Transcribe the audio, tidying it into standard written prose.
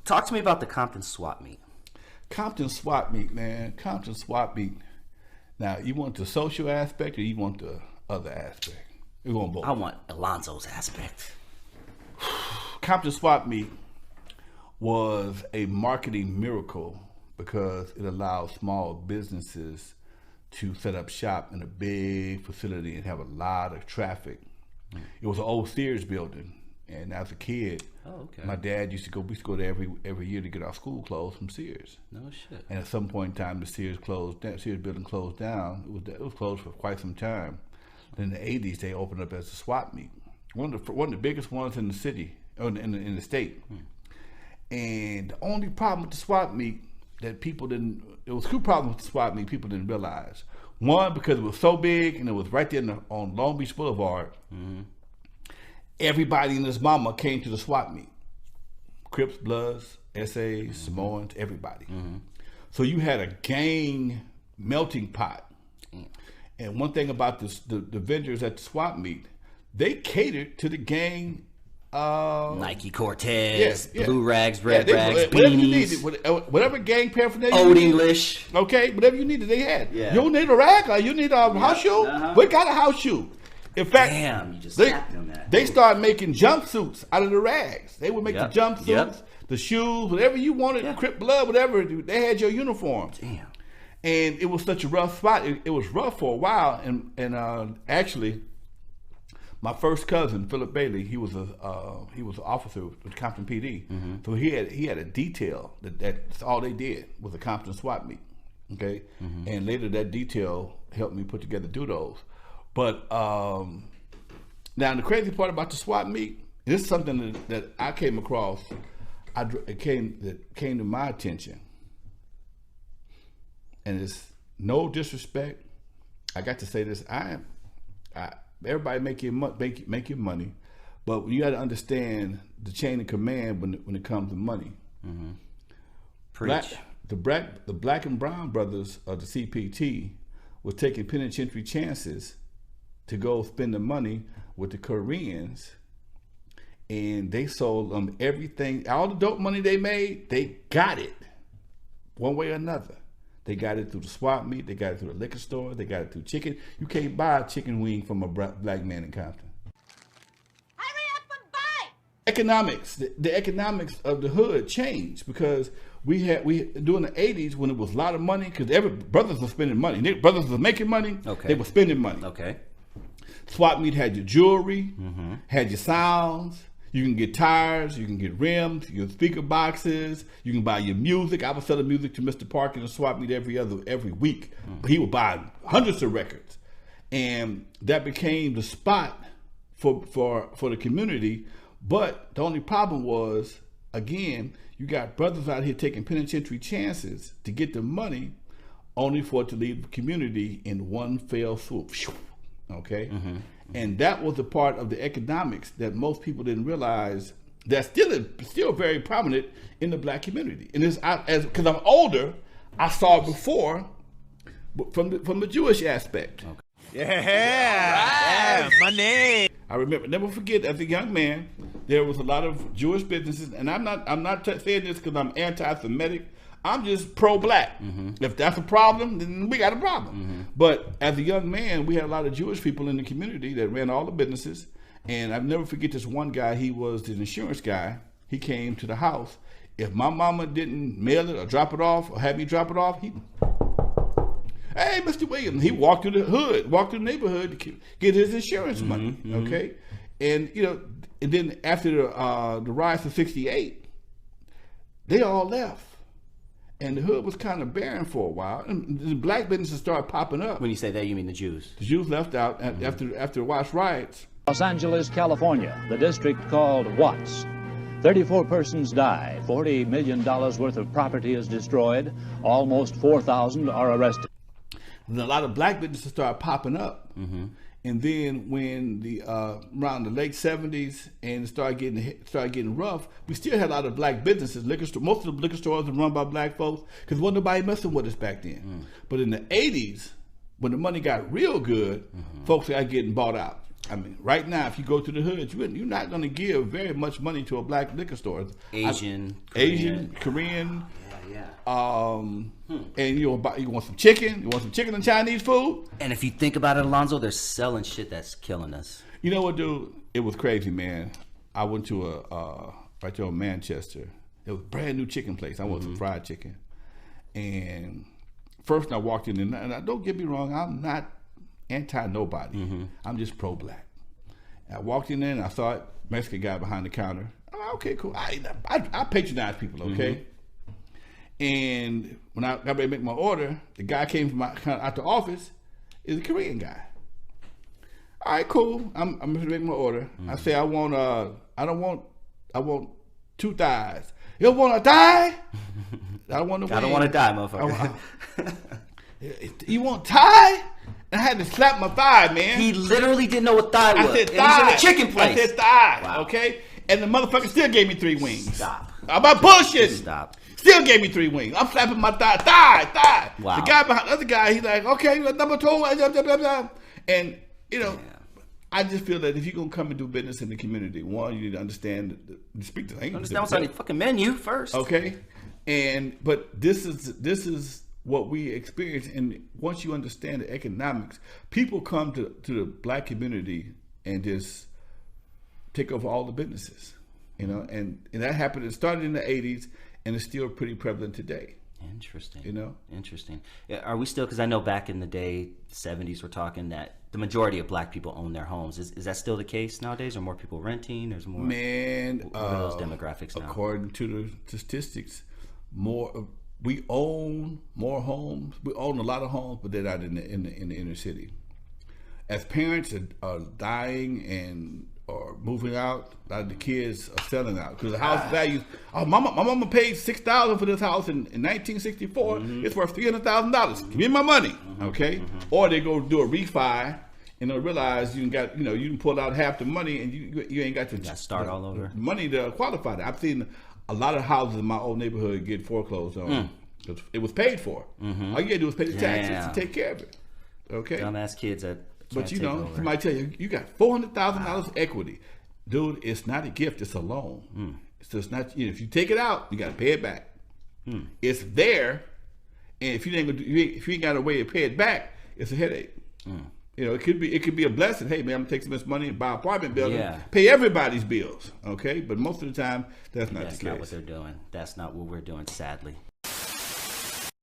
Talk to me about the Compton Swap Meet. Compton Swap Meet, man. Compton Swap Meet. Now, you want the social aspect or you want the other aspect? We want both. I want Alonzo's aspect. Compton Swap Meet was a marketing miracle because it allowed small businesses to set up shop in a big facility and have a lot of traffic. It was an old Sears building, and as a kid, my dad used to go. We used to go there every year to get our school clothes from Sears. No shit. And at some point in time, the Sears building closed down. It was closed for quite some time. Then in the '80s, they opened up as a swap meet, one of the biggest ones in the city, in the state. And the only problem with the swap meet that people didn't, it was two problems with the swap meet people didn't realize. One, because it was so big and it was right there on Long Beach Boulevard. Everybody and his mama came to the swap meet. Crips, Bloods, SAs, Samoans, everybody. So you had a gang melting pot. And one thing about this, the vendors at the swap meet, they catered to the gang. Nike Cortez, blue rags, red rags, whatever beanies. you needed, whatever gang paraphernalia. Old English. Okay, whatever you needed, they had. Yeah. You don't need a rag, or you need a house shoe. We got a house shoe. In fact, you just tapped on that. They started making jumpsuits out of the rags. They would make the jumpsuits, the shoes, whatever you wanted, Crip Blood, whatever. They had your uniforms. Damn. And it was such a rough spot. It was rough for a while. And actually, my first cousin, Philip Bailey, he was an officer with Compton PD. So he had a detail that's all they did was a Compton Swap Meet. Okay, and later that detail helped me put together those. But now the crazy part about the swap meet, this is something that I came across. It came to my attention, and it's no disrespect. I got to say this. Everybody make your money, but you got to understand the chain of command when it comes to money. Preach. The black and brown brothers of the CPT were taking penitentiary chances to go spend the money with the Koreans, and they sold them everything. All the dope money they made, they got it one way or another. They got it through the swap meet. They got it through the liquor store. They got it through chicken. You can't buy a chicken wing from a black man in Compton. Hurry up and buy! Economics, the economics of the hood changed because we during the '80s when it was a lot of money because brothers were spending money. Brothers were making money. Okay. They were spending money. Okay. Swap meet had your jewelry, had your sounds. You can get tires, you can get rims, you can speaker boxes, you can buy your music. I was selling music to Mr. Parker and swap meet every week. But he would buy hundreds of records. And that became the spot for the community. But the only problem was, again, you got brothers out here taking penitentiary chances to get the money only for it to leave the community in one fell swoop. Okay? And that was a part of the economics that most people didn't realize that's still very prominent in the black community. And because I'm older, I saw it before from the Jewish aspect. Yeah, money. I remember, never forget, as a young man, there was a lot of Jewish businesses, and I'm not saying this because I'm anti-Semitic. I'm just pro-black. If that's a problem, then we got a problem. But as a young man, we had a lot of Jewish people in the community that ran all the businesses. And I'll never forget this one guy. He was the insurance guy. He came to the house. If my mama didn't mail it or drop it off or have me drop it off, hey, Mr. Williams. He walked through the neighborhood to get his insurance money. Okay, and and then after the rise of '68, they all left. And the hood was kind of barren for a while. And the black businesses started popping up. When you say that, you mean the Jews? The Jews left out after the Watts riots. Los Angeles, California, the district called Watts. 34 persons die. $40 million worth of property is destroyed. Almost 4,000 are arrested. And a lot of black businesses started popping up. And then when around the late '70s and it started getting rough, we still had a lot of black businesses. Most of the liquor stores were run by black folks because wasn't nobody messing with us back then. But in the '80s, when the money got real good, folks got getting bought out. I mean, right now, if you go to the hood, you're not going to give very much money to a black liquor store. Asian, Korean. Yeah. And you want some chicken? You want some chicken and Chinese food? And if you think about it, Alonzo, they're selling shit that's killing us. You know what, dude? It was crazy, man. I went to right there in Manchester. It was a brand new chicken place. I want some fried chicken. And first I walked in, and don't get me wrong, I'm not anti-nobody. I'm just pro-black. I walked in there, and I saw a Mexican guy behind the counter. I'm like, okay, cool. I patronize people, okay? And when I got ready to make my order, the guy came from out the office. Is a Korean guy. All right, cool. I'm going to make my order. I say I want 2 thighs. You don't want a thigh? I don't want to. I don't want to die, motherfucker. You want thigh? I had to slap my thigh, man. He literally didn't know what thigh was. I said And thigh. he's in a chicken place. I said thigh. Wow. Okay, and the motherfucker still gave me 3 wings. Stop. I'm about bullshit. Stop. Still gave me 3 wings. I'm slapping my thigh. Wow. The guy behind the other guy, he's like, okay, number 2, blah, blah, blah, blah. And you know. Yeah. I just feel that if you're gonna come and do business in the community, one, you need to understand, speak the language. Understand what's on the fucking menu first. Okay, but this is what we experience, and once you understand the economics, people come to the black community and just take over all the businesses, you know, and that happened. It started in the '80s, and it's still pretty prevalent today. Interesting. You know? Interesting. Yeah, are we still, because I know back in the day, 70s, we're talking that the majority of black people own their homes. Is that still the case nowadays? Are more people renting? There's more? Man, what are those demographics now? According to the statistics, we own more homes. We own a lot of homes, but they're not in the inner city. As parents are dying or moving out, a lot of the kids are selling out because the house values. Oh, my mama paid $6,000 for this house in 1964. It's worth $300,000. Give me my money, okay? Or they go do a refi and they'll realize you can pull out half the money and you ain't got to start all over. Money to qualify that. I've seen a lot of houses in my old neighborhood get foreclosed on. It was paid for. All you gotta do is pay the taxes to take care of it. Okay. Dumbass kids that. But you know, somebody tell you you got $400,000 equity, dude. It's not a gift; it's a loan. So it's not. If you take it out, you got to pay it back. It's there, and if you ain't got a way to pay it back, it's a headache. You know, it could be a blessing. Hey man, I'm gonna take some of this money and buy an apartment building, pay everybody's bills. Okay, but most of the time, that's not the case. That's not what they're doing. That's not what we're doing. Sadly.